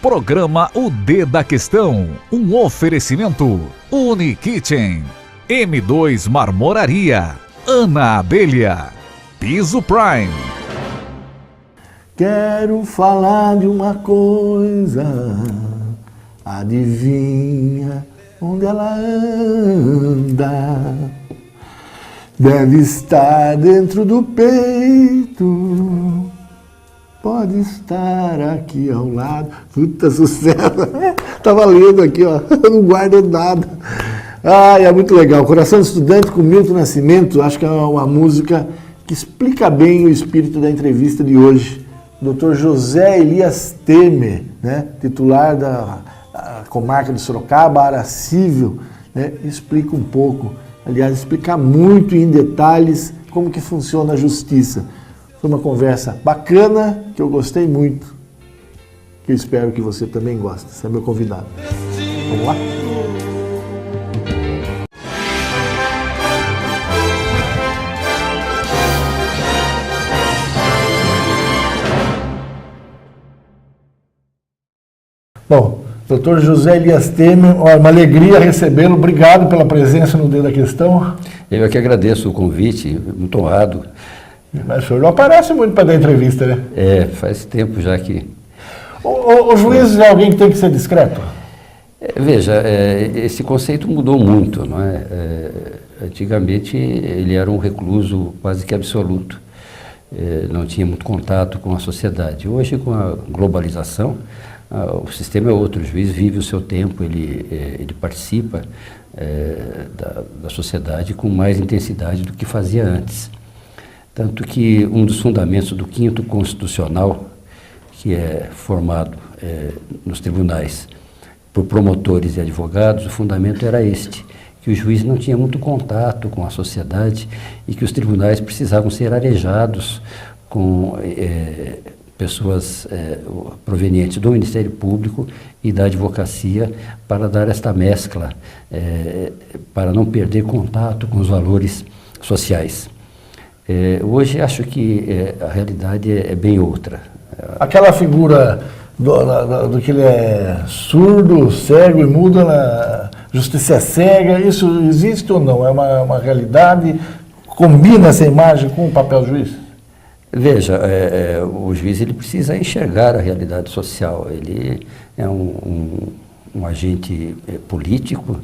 Programa O D da Questão, um oferecimento Unikitchen, M2 Marmoraria, Ana Abelha, Piso Prime. Quero falar de uma coisa, adivinha onde ela anda? Deve estar dentro do peito, pode estar aqui ao lado. Puta, sucesso! Tava lendo aqui, ó, eu não guardo nada. Ah, é muito legal. Coração do Estudante com Milton Nascimento, acho que é uma música que explica bem o espírito da entrevista de hoje. Dr. José Elias Temer, né, titular da comarca de Sorocaba, área civil, né, explica um pouco, aliás, explica muito em detalhes como que funciona a justiça. Foi uma conversa bacana, que eu gostei muito, que eu espero que você também goste. Você é meu convidado. Vamos lá? Bom, Dr. José Elias Temer, uma alegria recebê-lo. Obrigado pela presença no D da Questão. Eu é que agradeço o convite, muito honrado. Mas o senhor não aparece muito para dar entrevista, né? É, faz tempo já que... O juiz é alguém que tem que ser discreto? Veja, esse conceito mudou muito, não é? Antigamente ele era um recluso quase que absoluto, não tinha muito contato com a sociedade. Hoje, com a globalização, o sistema é outro, o juiz vive o seu tempo, ele participa da sociedade com mais intensidade do que fazia antes. Tanto que um dos fundamentos do 5º Constitucional, que é formado nos tribunais por promotores e advogados, o fundamento era este, que o juiz não tinha muito contato com a sociedade e que os tribunais precisavam ser arejados com pessoas provenientes do Ministério Público e da advocacia para dar esta mescla, para não perder contato com os valores sociais. Hoje acho que a realidade é bem outra. Aquela figura do que ele é surdo, cego e mudo, a justiça é cega, isso existe ou não? É uma realidade? Combina essa imagem com o papel do juiz? Veja, o juiz ele precisa enxergar a realidade social. Ele é um agente político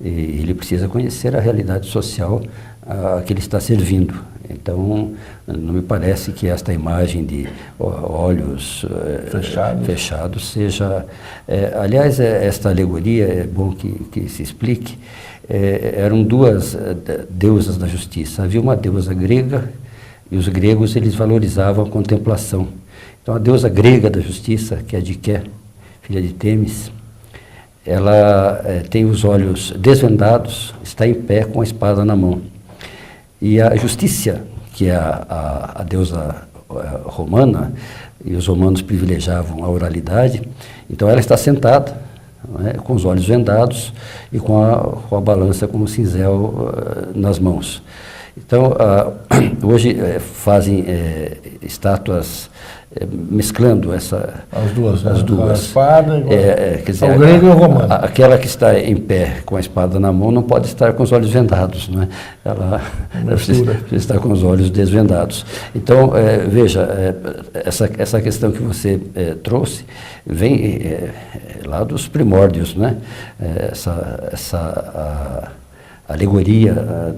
e ele precisa conhecer a realidade social a que ele está servindo. Então, não me parece que esta imagem de olhos fechados seja... aliás, esta alegoria, é bom que se explique, eram duas deusas da justiça. Havia uma deusa grega, e os gregos eles valorizavam a contemplação. Então, a deusa grega da justiça, que é Diké, filha de Temis, ela tem os olhos desvendados, está em pé com a espada na mão. E a Justiça, que é a deusa romana, e os romanos privilegiavam a oralidade, então ela está sentada, né, com os olhos vendados e com a balança com o cinzel nas mãos. Então, hoje fazem estátuas mesclando as duas. A espada, quer dizer, o grego e o romano. Aquela que está em pé com a espada na mão não pode estar com os olhos vendados, né? Ela precisa estar com os olhos desvendados. Então, veja, essa questão que você trouxe vem lá dos primórdios, né? Essa alegoria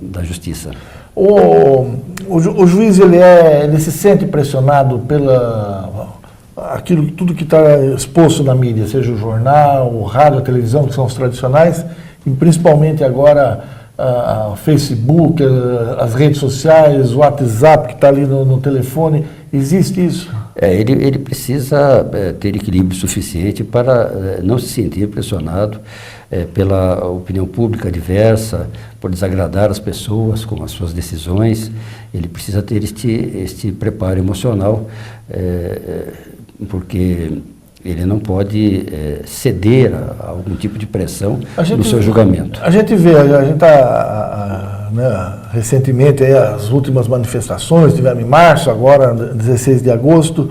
da justiça. O juiz ele se sente pressionado tudo que está exposto na mídia, seja o jornal, o rádio, a televisão, que são os tradicionais, e principalmente agora o Facebook, as redes sociais, o WhatsApp que está ali no telefone. Existe isso? Ele precisa ter equilíbrio suficiente para não se sentir pressionado pela opinião pública diversa, por desagradar as pessoas com as suas decisões. Ele precisa ter este preparo emocional, porque ele não pode ceder a algum tipo de pressão no seu julgamento. A gente vê, a gente está recentemente as últimas manifestações, tivemos em março, agora 16 de agosto,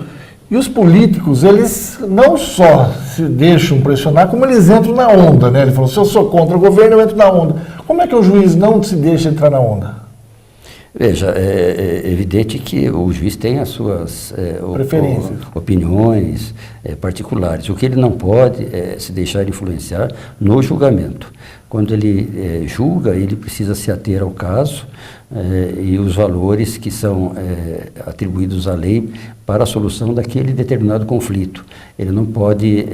E os políticos, eles não só se deixam pressionar, como eles entram na onda, né? Ele falou, se eu sou contra o governo, eu entro na onda. Como é que o juiz não se deixa entrar na onda? Veja, é evidente que o juiz tem as suas preferências, opiniões particulares. O que ele não pode é se deixar influenciar no julgamento. Quando ele julga, ele precisa se ater ao caso e os valores que são atribuídos à lei para a solução daquele determinado conflito. Ele não pode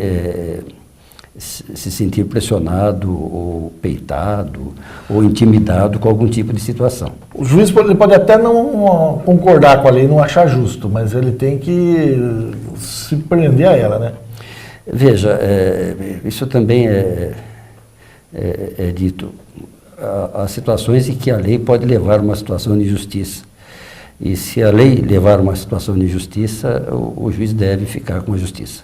se sentir pressionado ou peitado ou intimidado com algum tipo de situação. O juiz pode até não concordar com a lei, não achar justo, mas ele tem que se prender a ela, né? Veja, isso também é dito. Há situações em que a lei pode levar a uma situação de injustiça. E se a lei levar a uma situação de injustiça, o juiz deve ficar com a justiça.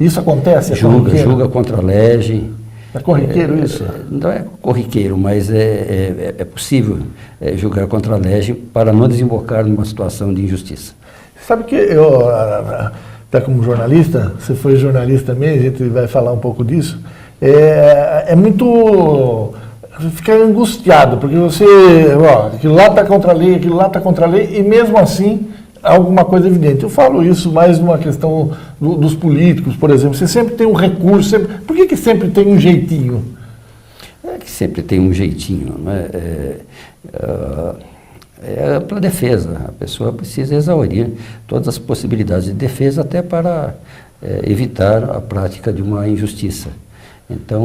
Isso acontece? Julga contra a lege. É corriqueiro isso? Não é corriqueiro, mas é possível julgar contra a lege para não desembocar numa situação de injustiça. Sabe que eu, até como jornalista, você foi jornalista também, a gente vai falar um pouco disso, é muito... Fica angustiado, porque você, aquilo lá está contra a lei, aquilo lá está contra a lei, e mesmo assim há alguma coisa evidente. Eu falo isso mais numa questão dos políticos, por exemplo. Você sempre tem um recurso, por que sempre tem um jeitinho? É que sempre tem um jeitinho, né? É ampla defesa. A pessoa precisa exaurir todas as possibilidades de defesa até para evitar a prática de uma injustiça. Então,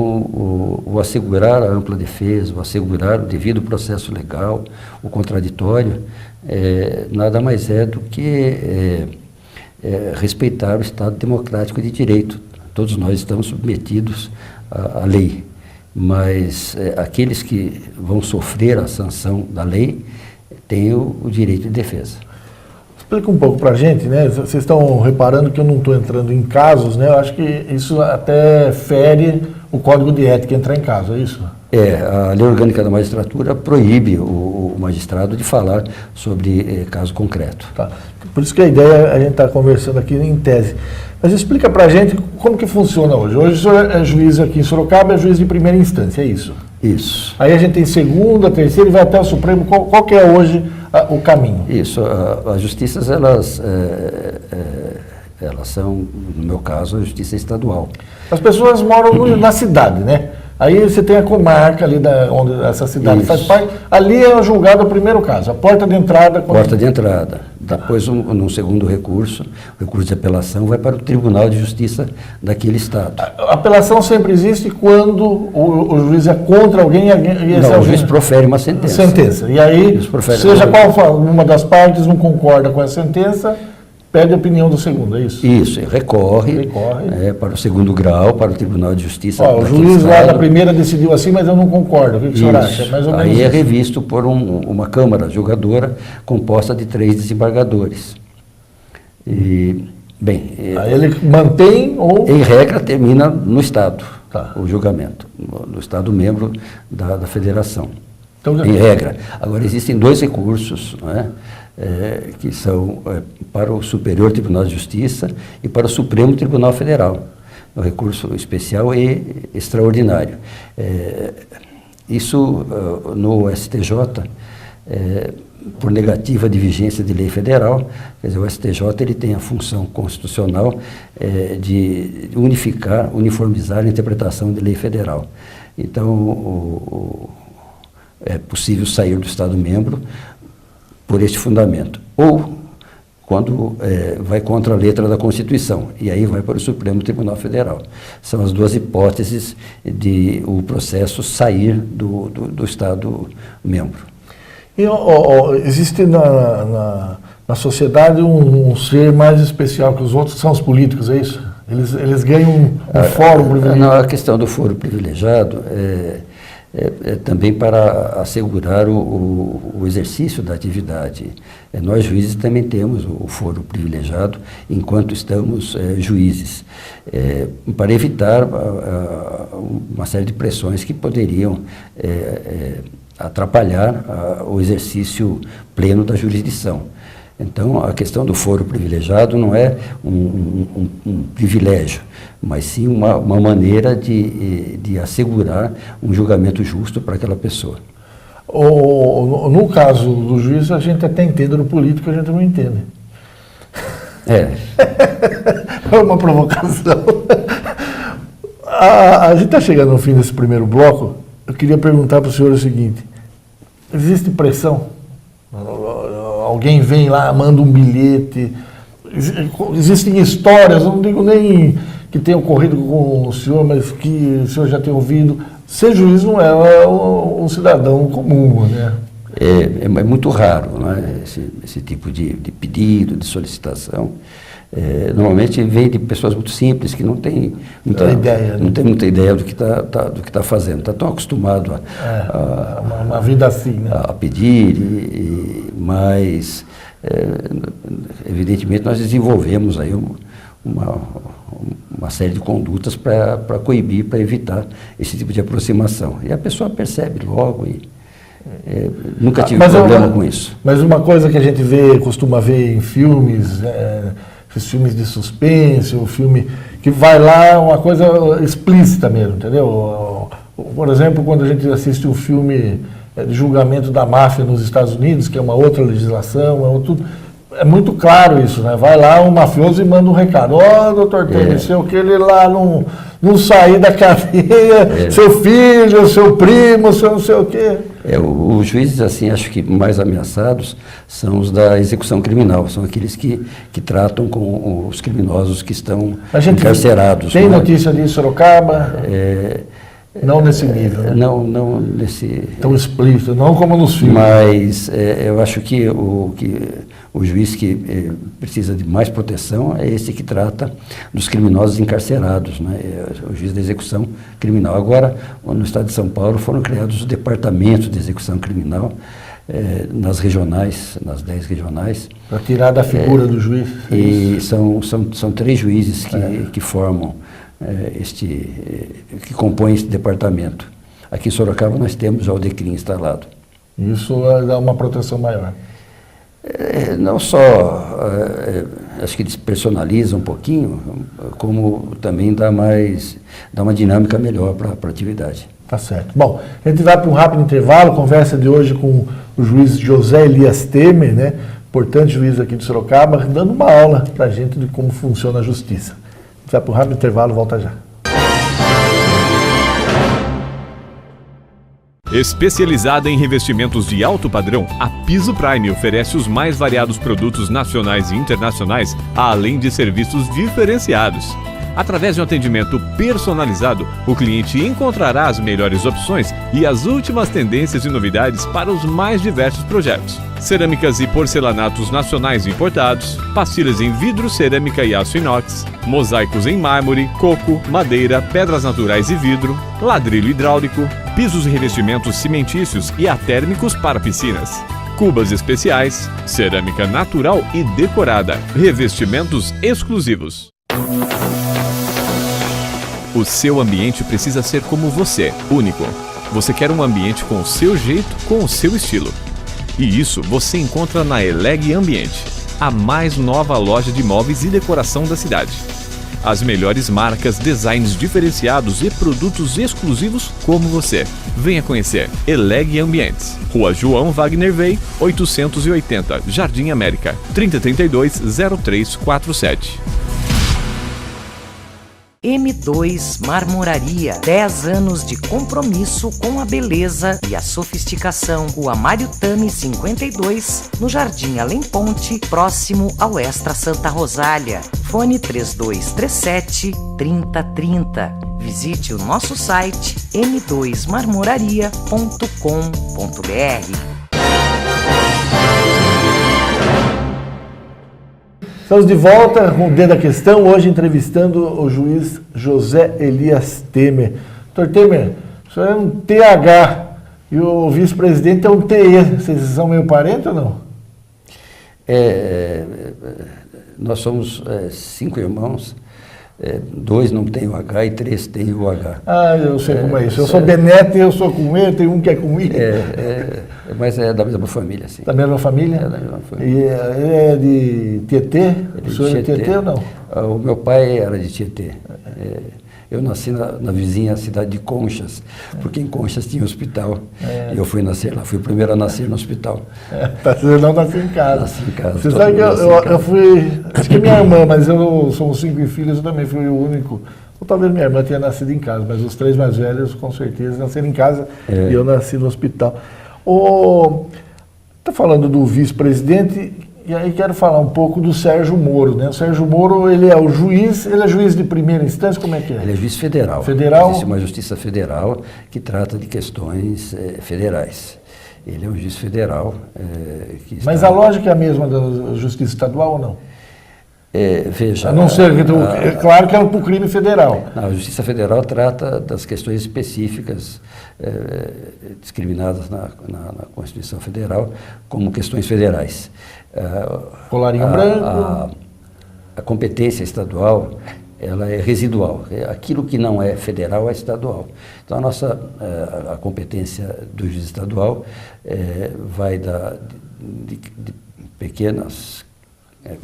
o assegurar a ampla defesa, o assegurar o devido processo legal, o contraditório, nada mais é do que respeitar o Estado democrático de direito. Todos nós estamos submetidos à lei, mas aqueles que vão sofrer a sanção da lei têm o direito de defesa. Explica um pouco para a gente, né? Vocês estão reparando que eu não estou entrando em casos, né? Eu acho que isso até fere o Código de Ética entrar em caso, é isso? A Lei Orgânica da Magistratura proíbe o magistrado de falar sobre caso concreto. Tá. Por isso que a ideia a gente está conversando aqui em tese. Mas explica para a gente como que funciona hoje. Hoje o senhor é juiz aqui em Sorocaba, é juiz de primeira instância, é isso? Isso. Aí a gente tem segunda, terceira e vai até o Supremo. Qual que é hoje o caminho? Isso. As justiças, elas são, no meu caso, a justiça estadual. As pessoas moram na cidade, né? Aí você tem a comarca ali onde essa cidade faz parte. Ali é julgado o primeiro caso, a porta de entrada. Porta de entrada. Depois, num segundo recurso, o recurso de apelação vai para o Tribunal de Justiça daquele estado. A apelação sempre existe quando o juiz é contra alguém e não, o juiz profere uma sentença. E aí, seja qual for uma das partes não concorda com a sentença, pede a opinião do segundo, é isso? Isso, recorre. Para o segundo grau, para o Tribunal de Justiça. O juiz lá da primeira decidiu assim, mas eu não concordo. O que o senhor acha? Mais ou menos aí é revisto por uma Câmara julgadora composta de 3 desembargadores. E, bem... Aí ele mantém ou... Em regra, termina no Estado, o julgamento, no Estado membro da Federação. Então, em regra. Agora, existem 2 recursos, não é? Que são para o Superior Tribunal de Justiça e para o Supremo Tribunal Federal, o recurso especial e extraordinário. Isso no STJ, por negativa de vigência de lei federal, quer dizer, o STJ ele tem a função constitucional de uniformizar a interpretação de lei federal. Então, é possível sair do Estado membro por este fundamento, ou quando vai contra a letra da Constituição, e aí vai para o Supremo Tribunal Federal. São as 2 hipóteses de o processo sair do Estado membro. E existe na sociedade um ser mais especial que os outros, que são os políticos, é isso? Eles ganham um foro privilegiado? A questão do foro privilegiado também para assegurar o exercício da atividade. Nós, juízes, também temos o foro privilegiado enquanto estamos juízes, para evitar uma série de pressões que poderiam atrapalhar o exercício pleno da jurisdição. Então, a questão do foro privilegiado não é um privilégio, mas sim uma maneira de assegurar um julgamento justo para aquela pessoa. No caso do juiz, a gente até entende, no político a gente não entende. É uma provocação. A gente está chegando no fim desse primeiro bloco. Eu queria perguntar para o senhor o seguinte: existe pressão? Alguém vem lá, manda um bilhete? Existem histórias, eu não digo nem que tenha ocorrido com o senhor, mas que o senhor já tenha ouvido. Ser juiz não é um cidadão comum, né? É muito raro, né, esse tipo de pedido, de solicitação. Normalmente vem de pessoas muito simples, que não têm muita ideia, não tem muita ideia do que está fazendo. Está tão acostumado uma vida assim, né? A pedir, mas evidentemente nós desenvolvemos aí uma série de condutas para coibir, para evitar esse tipo de aproximação. E a pessoa percebe logo e nunca tive problema com isso. Mas uma coisa que a gente costuma ver em filmes, esses filmes de suspense, o filme que vai lá, uma coisa explícita mesmo, entendeu? Por exemplo, quando a gente assiste um filme de julgamento da máfia nos Estados Unidos, que é uma outra legislação, é muito claro isso, né? Vai lá um mafioso e manda um recado: doutor Temer, sei o que, ele lá não sair da cadeia, seu filho, seu primo, seu não sei o quê. Os juízes, assim, acho que mais ameaçados são os da execução criminal, são aqueles que tratam com os criminosos que estão encarcerados. Tem notícia disso em Sorocaba? Não nesse nível, né? Não nesse... Tão explícito, não como nos filmes. Mas eu acho que o juiz que precisa de mais proteção é esse que trata dos criminosos encarcerados, né? O juiz da execução criminal. Agora, no estado de São Paulo, foram criados os departamentos de execução criminal nas regionais, nas 10 regionais. Para tirar da figura do juiz. E são 3 juízes que formam que compõem esse departamento. Aqui em Sorocaba nós temos já o DECRIM instalado. Isso dá uma proteção maior. Não só, acho que despersonaliza um pouquinho, como também dá uma dinâmica melhor para a atividade. Tá certo. Bom, a gente vai para um rápido intervalo, conversa de hoje com o juiz José Elias Temer, né? Importante juiz aqui de Sorocaba, dando uma aula para a gente de como funciona a justiça. A gente vai para um rápido intervalo, volta já. Especializada em revestimentos de alto padrão, a Piso Prime oferece os mais variados produtos nacionais e internacionais, além de serviços diferenciados. Através de um atendimento personalizado, o cliente encontrará as melhores opções e as últimas tendências e novidades para os mais diversos projetos. Cerâmicas e porcelanatos nacionais importados, pastilhas em vidro, cerâmica e aço inox, mosaicos em mármore, coco, madeira, pedras naturais e vidro, ladrilho hidráulico, pisos e revestimentos cimentícios e atérmicos para piscinas, cubas especiais, cerâmica natural e decorada, revestimentos exclusivos. O seu ambiente precisa ser como você, único. Você quer um ambiente com o seu jeito, com o seu estilo. E isso você encontra na Eleg Ambiente, a mais nova loja de móveis e decoração da cidade. As melhores marcas, designs diferenciados e produtos exclusivos como você. Venha conhecer Eleg Ambientes. Rua João Wagner Wey, 880, Jardim América, 3032-0347. M2 Marmoraria, 10 anos de compromisso com a beleza e a sofisticação. Rua Mário Tami 52, no Jardim Além Ponte, próximo ao Extra Santa Rosália. Fone 3237-3030. Visite o nosso site m2marmoraria.com.br. Estamos de volta com o Dedo da Questão, hoje entrevistando o juiz José Elias Temer. Doutor Temer, o senhor é um TH e o vice-presidente é um TE. Vocês são meio parentes ou não? Nós somos 5 irmãos, 2 não tem o H e 3 tem o H. Ah, eu sei como é isso. Eu sou Benete e eu sou com E, tem um que é com I. Mas é da mesma família, sim. Da mesma família? É da mesma família. E ele é de Tietê? O senhor é de Tietê ou não? O meu pai era de Tietê. Eu nasci na vizinha cidade de Conchas, porque em Conchas tinha hospital. E eu fui nascer lá, fui o primeiro a nascer no hospital. Você não nasceu em casa. Nasci em casa. Você sabe que eu fui, acho que minha irmã, mas somos 5 filhos, eu também fui o único. Ou talvez minha irmã tenha nascido em casa, mas os 3 mais velhos, com certeza, nasceram em casa e eu nasci no hospital. Está falando do vice-presidente, e aí quero falar um pouco do Sérgio Moro, né? O Sérgio Moro, ele é juiz de primeira instância, como é que é? Ele é juiz federal. Federal? Existe uma justiça federal que trata de questões federais. Ele é um juiz federal. Mas a lógica é a mesma da justiça estadual ou não? Veja... A não ser que é claro que é para o crime federal. A Justiça Federal trata das questões específicas discriminadas na Constituição Federal como questões federais. Colarinho branco. A competência estadual, ela é residual. Aquilo que não é federal é estadual. Então a competência do juiz estadual vai de pequenas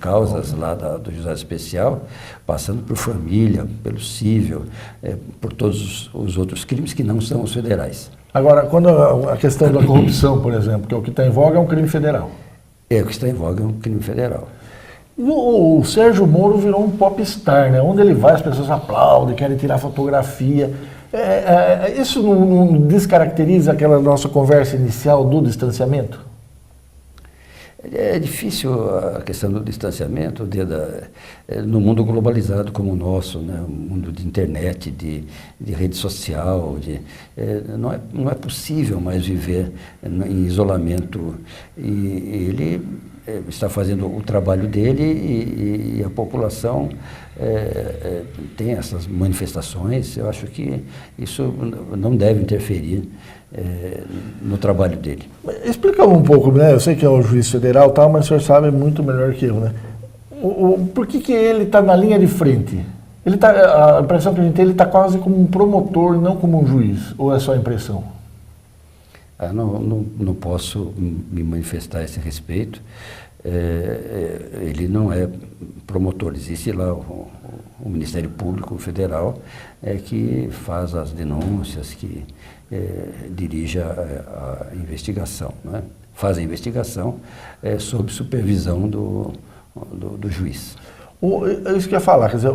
causas lá do juizado especial, passando por família, pelo cível, por todos os outros crimes que não são os federais. Agora, quando a questão da corrupção, por exemplo, que é o que está em voga, é um crime federal. O que está em voga é um crime federal. O Sérgio Moro virou um popstar, né? Onde ele vai, as pessoas aplaudem, querem tirar fotografia. Isso não descaracteriza aquela nossa conversa inicial do distanciamento? É difícil a questão do distanciamento no mundo globalizado como o nosso, né? Um mundo de internet, de rede social. Não é possível mais viver em isolamento. E ele está fazendo o trabalho dele e a população tem essas manifestações. Eu acho que isso não deve interferir no trabalho dele. Explica um pouco, né? Eu sei que é o juiz federal e tal, mas o senhor sabe muito melhor que eu, né? Por que ele está na linha de frente? A impressão que a gente tem, ele está quase como um promotor, não como um juiz, ou é só impressão? Não posso me manifestar a esse respeito. Ele não é promotor, existe lá o Ministério Público Federal que faz as denúncias, que dirige a investigação, né? Faz a investigação sob supervisão do juiz. Isso que eu ia falar, quer dizer,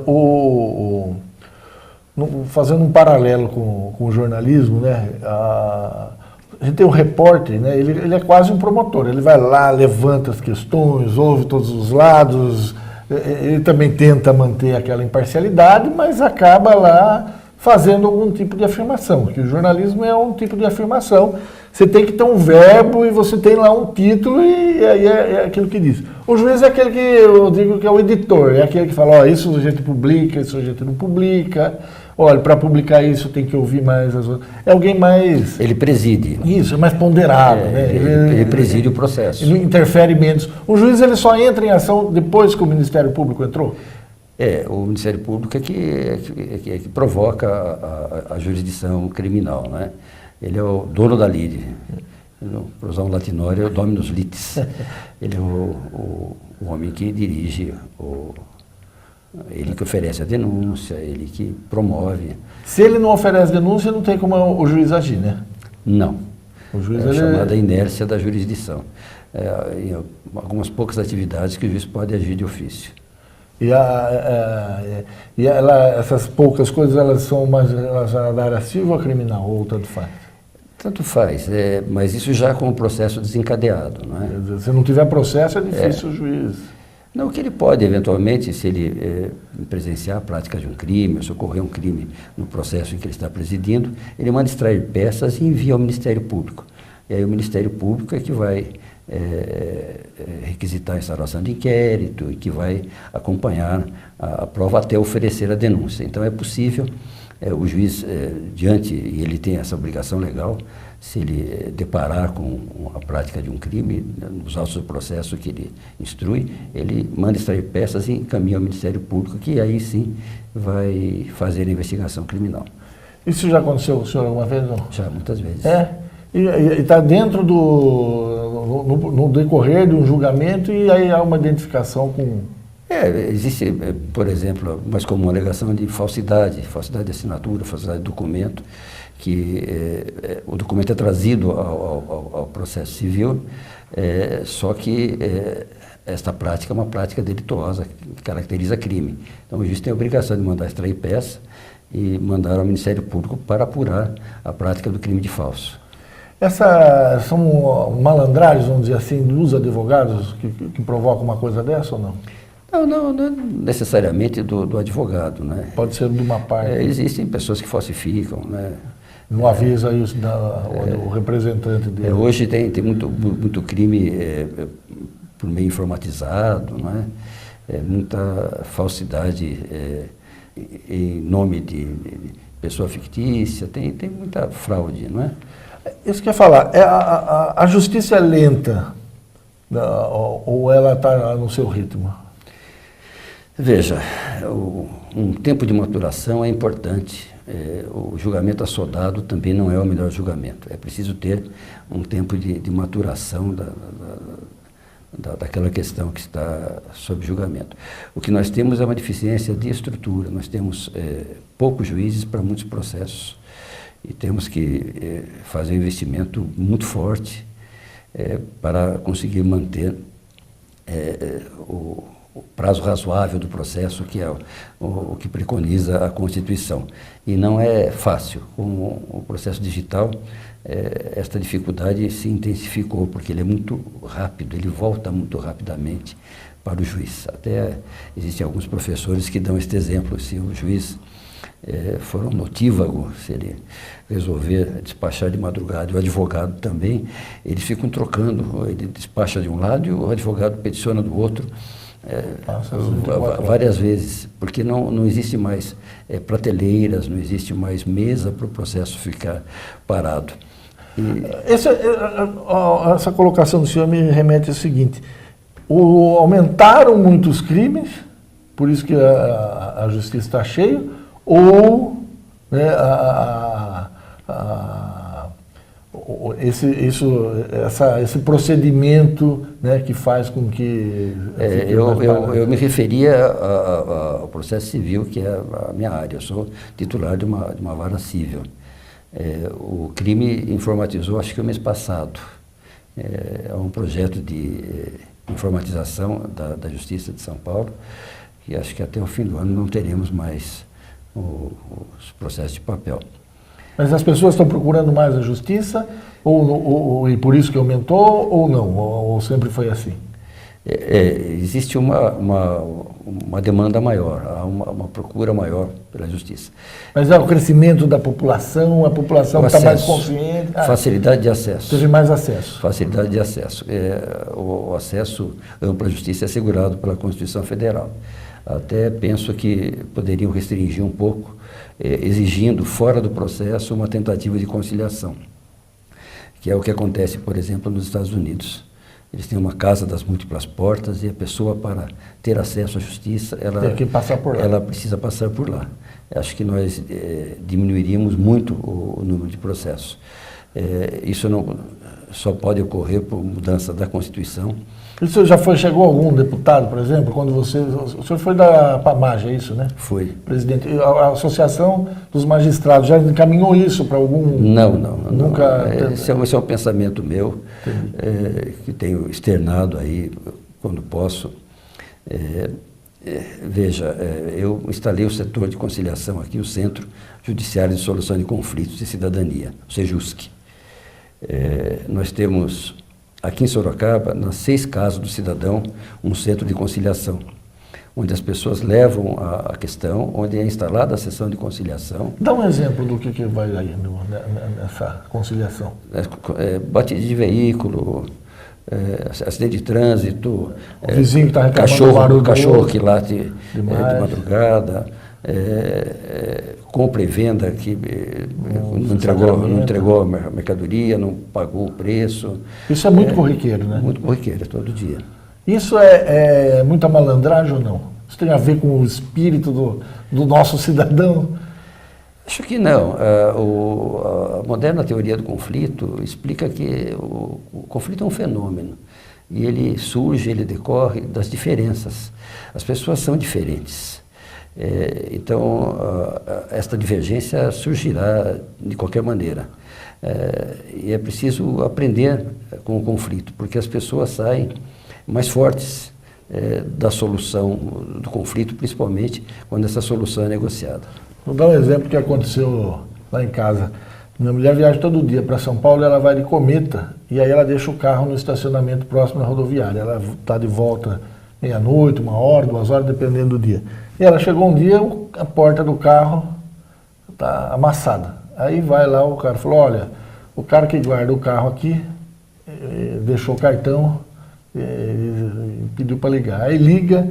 fazendo um paralelo com o jornalismo, né? A gente tem um repórter, né? Ele é quase um promotor, ele vai lá, levanta as questões, ouve todos os lados, ele também tenta manter aquela imparcialidade, mas acaba lá fazendo algum tipo de afirmação, que o jornalismo é um tipo de afirmação. Você tem que ter um verbo e você tem lá um título e aí é aquilo que diz. O juiz é aquele que eu digo que é o editor, é aquele que fala, isso a gente publica, isso a gente não publica. Olha, para publicar isso tem que ouvir mais as outras. É alguém mais... Ele preside. Isso, é mais ponderado. Né? Ele preside o processo. Ele interfere menos. O juiz ele só entra em ação depois que o Ministério Público entrou? O Ministério Público é que provoca a jurisdição criminal, né? Ele é o dono da lide. Para usar um latinório, é o dominus litis. Ele é o homem que dirige, ele que oferece a denúncia, ele que promove. Se ele não oferece denúncia, não tem como o juiz agir, né? Não. O juiz é chamada inércia da jurisdição. Em algumas poucas atividades que o juiz pode agir de ofício. Essas poucas coisas, elas são mais relacionadas à área civil ou criminal, ou tanto faz? Tanto faz, mas isso já com o processo desencadeado, não é? Se não tiver processo, é difícil o juiz. Não, que ele pode, eventualmente, se ele presenciar a prática de um crime, ou socorrer um crime no processo em que ele está presidindo, ele manda extrair peças e envia ao Ministério Público. E aí o Ministério Público é que vai requisitar a instauração de inquérito e que vai acompanhar a prova até oferecer a denúncia. Então é possível O juiz, e ele tem essa obrigação legal, se ele deparar com a prática de um crime, nos autos do processo que ele instrui, ele manda extrair peças e encaminha ao Ministério Público, que aí sim vai fazer a investigação criminal. Isso já aconteceu com o senhor alguma vez? Não? Já, muitas vezes. E está dentro no decorrer de um julgamento e aí há uma identificação com... Existe, por exemplo, mais comum alegação de falsidade de assinatura, falsidade de documento, que o documento é trazido ao processo civil, só que esta prática é uma prática delituosa, que caracteriza crime. Então o juiz tem a obrigação de mandar extrair peça e mandar ao Ministério Público para apurar a prática do crime de falso. Essas são malandragens, vamos dizer assim, dos advogados que provocam uma coisa dessa ou não? Não necessariamente do advogado, né? Pode ser de uma parte. Existem pessoas que falsificam, né? Não avisa isso o representante dele. Hoje tem muito crime por meio informatizado, não é? Muita falsidade em nome de pessoa fictícia, tem muita fraude, não é? Isso que eu ia falar, a justiça é lenta ou ela está no seu ritmo? Veja, um tempo de maturação é importante. O julgamento assodado também não é o melhor julgamento. É preciso ter um tempo de maturação daquela questão que está sob julgamento. O que nós temos é uma deficiência de estrutura. Nós temos poucos juízes para muitos processos e temos que fazer um investimento muito forte para conseguir manter o prazo razoável do processo, que é o que preconiza a Constituição. E não é fácil. Com o processo digital, esta dificuldade se intensificou, porque ele é muito rápido, ele volta muito rapidamente para o juiz. Até existem alguns professores que dão este exemplo. Se o juiz for um notívago, se ele resolver despachar de madrugada, e o advogado também, eles ficam trocando, ele despacha de um lado e o advogado peticiona do outro, várias vezes, porque não existe mais prateleiras, não existe mais mesa para o processo ficar parado. Essa colocação do senhor me remete ao seguinte: aumentaram muitos crimes, por isso que a justiça está cheia, ou né, esse procedimento, né, que faz com que... Eu me referia ao processo civil, que é a minha área. Eu sou titular de uma vara civil. O crime informatizou, acho que o mês passado. É um projeto de informatização da Justiça de São Paulo, e acho que até o fim do ano não teremos mais os processos de papel. Mas as pessoas estão procurando mais a justiça, e por isso que aumentou, ou não? Ou sempre foi assim? Existe uma demanda maior, há uma procura maior pela justiça. Mas é o crescimento da população, a população está mais consciente? Facilidade de acesso. Teve mais acesso. Facilidade de acesso. O acesso amplo à justiça é assegurado pela Constituição Federal. Até penso que poderiam restringir um pouco, exigindo fora do processo uma tentativa de conciliação, que é o que acontece, por exemplo, nos Estados Unidos. Eles têm uma casa das múltiplas portas e a pessoa, para ter acesso à justiça, tem que passar por lá. Ela precisa passar por lá. Acho que nós diminuiríamos muito o número de processos. Isso não só pode ocorrer por mudança da Constituição. O senhor já chegou algum deputado, por exemplo, quando o senhor foi da PAMAG, é isso, né? Foi. Presidente, a Associação dos Magistrados já encaminhou isso para algum... Não. Nunca... Esse é um pensamento meu, que tenho externado aí quando posso. Veja, eu instalei o setor de conciliação aqui, o Centro Judiciário de Solução de Conflitos e Cidadania, o SEJUSC. Nós temos... Aqui em Sorocaba, nas 6 casas do cidadão, um centro de conciliação, onde as pessoas levam a questão, onde é instalada a sessão de conciliação. Dá um exemplo do que vai aí nessa conciliação. Batida de veículo, acidente de trânsito, o vizinho que está reclamando cachorro que late de madrugada, compra e venda que não entregou a mercadoria, não pagou o preço. Isso é muito corriqueiro, né? Muito corriqueiro, todo dia. Isso é muita malandragem ou não? Isso tem a ver com o espírito do nosso cidadão? Acho que não. A moderna teoria do conflito explica que o conflito é um fenômeno e ele surge, ele decorre das diferenças. As pessoas são diferentes. Então, esta divergência surgirá de qualquer maneira. E é preciso aprender com o conflito, porque as pessoas saem mais fortes da solução do conflito, principalmente quando essa solução é negociada. Vou dar um exemplo que aconteceu lá em casa. Minha mulher viaja todo dia para São Paulo e ela vai de cometa, e aí ela deixa o carro no estacionamento próximo à rodoviária. Ela está de volta meia-noite, 1 hora, 2 horas, dependendo do dia. E ela chegou um dia, a porta do carro está amassada. Aí vai lá o cara, falou, olha, o cara que guarda o carro aqui deixou o cartão, pediu para ligar. Aí liga,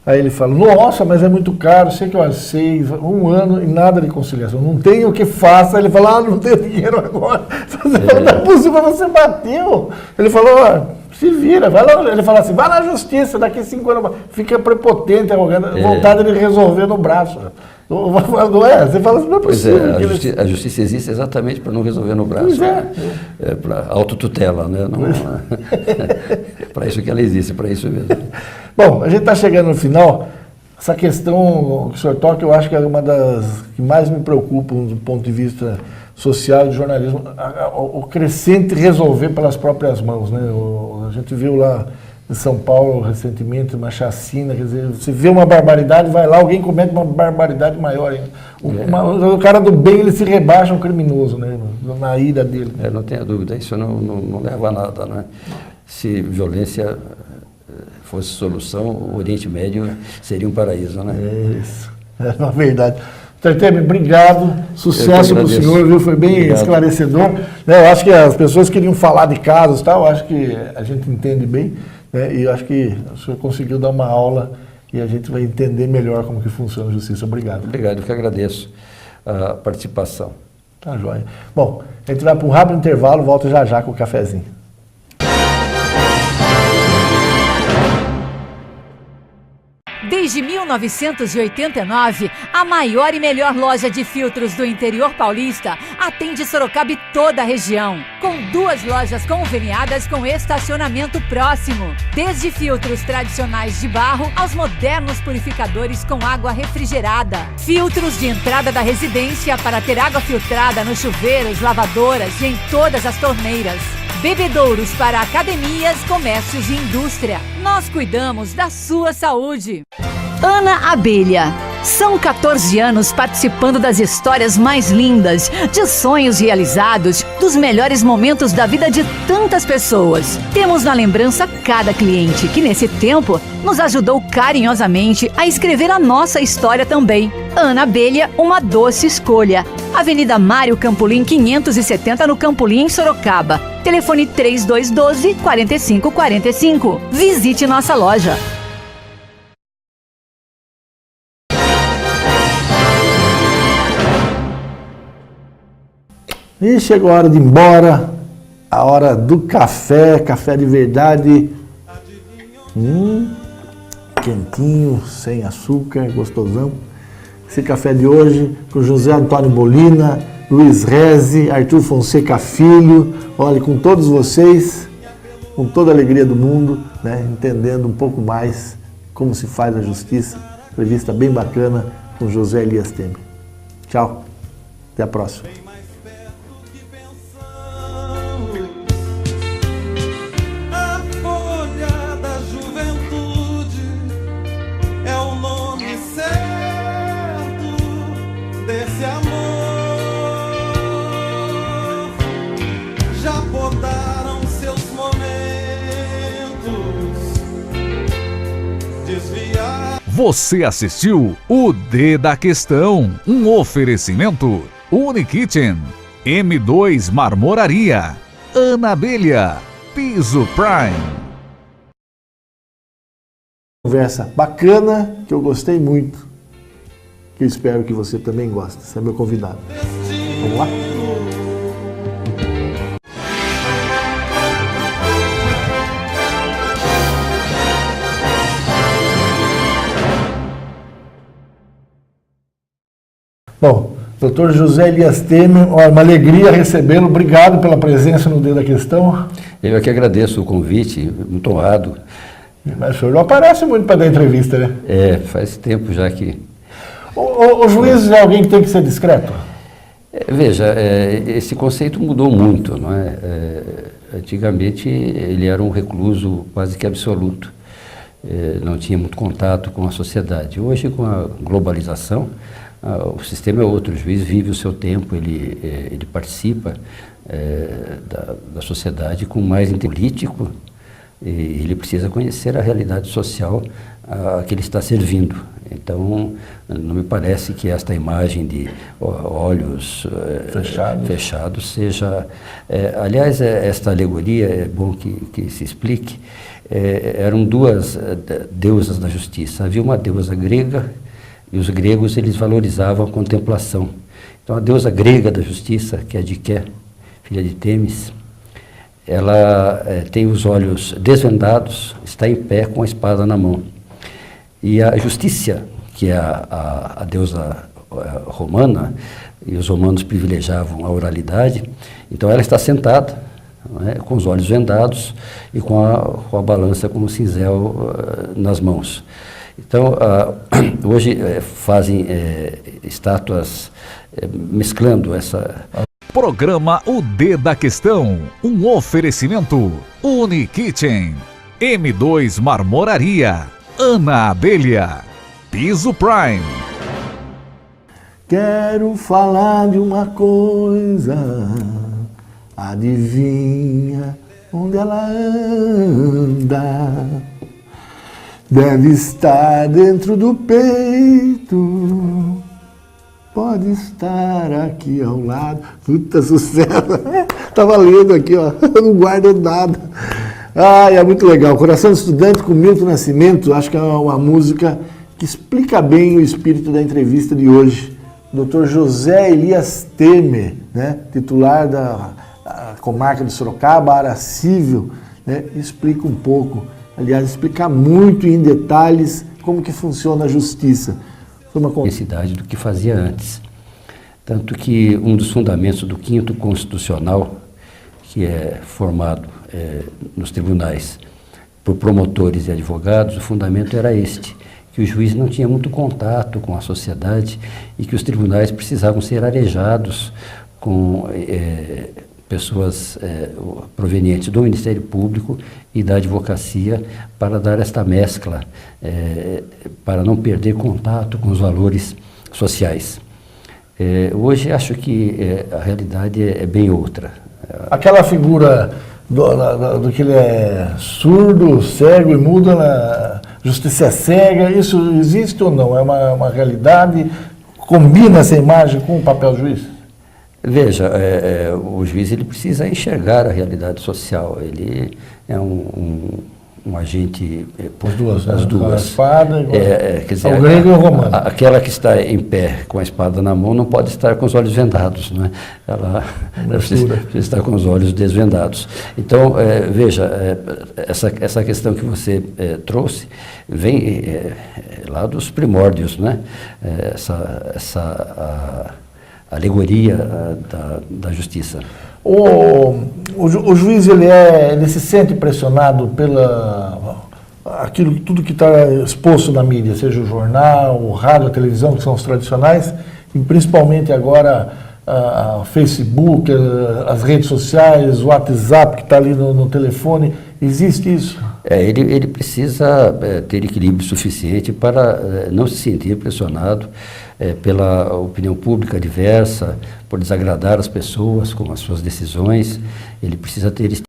aí ele fala, nossa, mas é muito caro, sei que eu sei, 1 ano e nada de conciliação, não tem o que faça. Ele fala, não tenho dinheiro agora. Não é possível, você bateu. Ele falou, se vira, vai lá. Ele fala assim, vai na justiça, daqui 5 anos, fica prepotente, vontade de resolver no braço. Não é? Você fala assim, não é possível. Pois a justiça existe exatamente para não resolver no braço. Para autotutela, né? Para isso que ela existe, para isso mesmo. Bom, a gente está chegando no final. Essa questão que o senhor toca, eu acho que é uma das que mais me preocupam do ponto de vista social e de jornalismo, o crescente resolver pelas próprias mãos, né? A gente viu lá em São Paulo recentemente uma chacina, quer dizer, você vê uma barbaridade, vai lá, alguém comete uma barbaridade maior ainda. O cara do bem, ele se rebaixa um criminoso, né? Na ira dele. Não tenha dúvida, isso não leva a nada, né? Se violência fosse solução, o Oriente Médio seria um paraíso, né? Isso, é uma verdade. Temer, obrigado, sucesso para o senhor, viu? Foi bem esclarecedor. Eu acho que as pessoas queriam falar de casos, tal, eu acho que a gente entende bem, né? E eu acho que o senhor conseguiu dar uma aula e a gente vai entender melhor como que funciona a justiça. Obrigado. Obrigado, eu que agradeço a participação. Tá joia. Bom, a gente vai para um rápido intervalo, volta já já com o cafezinho. Desde 1989, a maior e melhor loja de filtros do interior paulista atende Sorocaba e toda a região, com 2 lojas conveniadas com estacionamento próximo. Desde filtros tradicionais de barro aos modernos purificadores com água refrigerada. Filtros de entrada da residência para ter água filtrada nos chuveiros, lavadoras e em todas as torneiras. Bebedouros para academias, comércios e indústria. Nós cuidamos da sua saúde. Ana Abelha. São 14 anos participando das histórias mais lindas, de sonhos realizados, dos melhores momentos da vida de tantas pessoas. Temos na lembrança cada cliente que, nesse tempo, nos ajudou carinhosamente a escrever a nossa história também. Ana Abelha, uma doce escolha. Avenida Mário Campolim 570, no Campolim, em Sorocaba. Telefone 3212-4545. Visite nossa loja. E chegou a hora de ir embora, a hora do café, café de verdade. Quentinho, sem açúcar, gostosão. Esse café de hoje com José Antônio Bolina, Luiz Reze, Arthur Fonseca Filho, olha, com todos vocês, com toda a alegria do mundo, né, entendendo um pouco mais como se faz a justiça. Entrevista bem bacana com José Elias Temer. Tchau, até a próxima. Você assistiu o D da Questão, um oferecimento Unikitchen, M2 Marmoraria, Ana Abelha, Piso Prime. Conversa bacana, que eu gostei muito, que eu espero que você também goste. Você é meu convidado. Vamos lá? Bom, Dr. José Elias Temer, uma alegria recebê-lo. Obrigado pela presença no Dedo da Questão. Eu é que agradeço o convite, muito honrado. Mas o senhor não aparece muito para dar entrevista, né? Faz tempo já que... O juiz é alguém que tem que ser discreto? Veja, esse conceito mudou muito, não é? Antigamente ele era um recluso quase que absoluto, não tinha muito contato com a sociedade. Hoje, com a globalização, o sistema é outro, o juiz vive o seu tempo, ele participa da sociedade com mais político, e ele precisa conhecer a realidade social a que ele está servindo. Então, não me parece que esta imagem de olhos fechados seja... aliás, esta alegoria, é bom que se explique, eram duas deusas da justiça. Havia uma deusa grega, e os gregos eles valorizavam a contemplação. Então, a deusa grega da justiça, que é Diké, filha de Temis, ela tem os olhos desvendados, está em pé com a espada na mão. E a Justiça, que é a deusa romana, e os romanos privilegiavam a oralidade, então ela está sentada, né, com os olhos vendados e com a balança com o cinzel nas mãos. Então, hoje fazem estátuas mesclando essa... Programa O D da Questão, um oferecimento Unikitchen, M2 Marmoraria, Ana Abelha, Piso Prime. Quero falar de uma coisa, adivinha onde ela anda? Deve estar dentro do peito, pode estar aqui ao lado. Puta, sucesso! Tava lendo aqui, ó, não guardo nada. É muito legal. Coração do Estudante com Milton Nascimento, acho que é uma música que explica bem o espírito da entrevista de hoje. Dr. José Elias Temer, né, titular da comarca de Sorocaba, área civil, né, explica um pouco, aliás, explica muito em detalhes como que funciona a justiça. Foi uma complexidade do que fazia antes. Tanto que um dos fundamentos do 5º Constitucional, que é formado nos tribunais por promotores e advogados, o fundamento era este, que o juiz não tinha muito contato com a sociedade e que os tribunais precisavam ser arejados com pessoas provenientes do Ministério Público e da advocacia para dar esta mescla, para não perder contato com os valores sociais. Hoje acho que a realidade é bem outra. Aquela figura do que ele é surdo, cego e mudo, a justiça é cega, isso existe ou não? É uma realidade? Combina essa imagem com o papel do juiz? Veja, o juiz ele precisa enxergar a realidade social, ele é um agente... As duas. A espada, quer dizer, o grego e o romano. Aquela que está em pé com a espada na mão não pode estar com os olhos vendados, não é? Ela precisa estar com os olhos desvendados. Então, veja, essa questão que você trouxe vem lá dos primórdios, né? Essa alegoria da justiça. O juiz ele se sente pressionado tudo que está exposto na mídia, seja o jornal, o rádio, a televisão, que são os tradicionais, e principalmente agora o Facebook, as redes sociais, o WhatsApp que está ali no telefone. Existe isso? Ele precisa ter equilíbrio suficiente para não se sentir pressionado pela opinião pública diversa, por desagradar as pessoas com as suas decisões. Ele precisa ter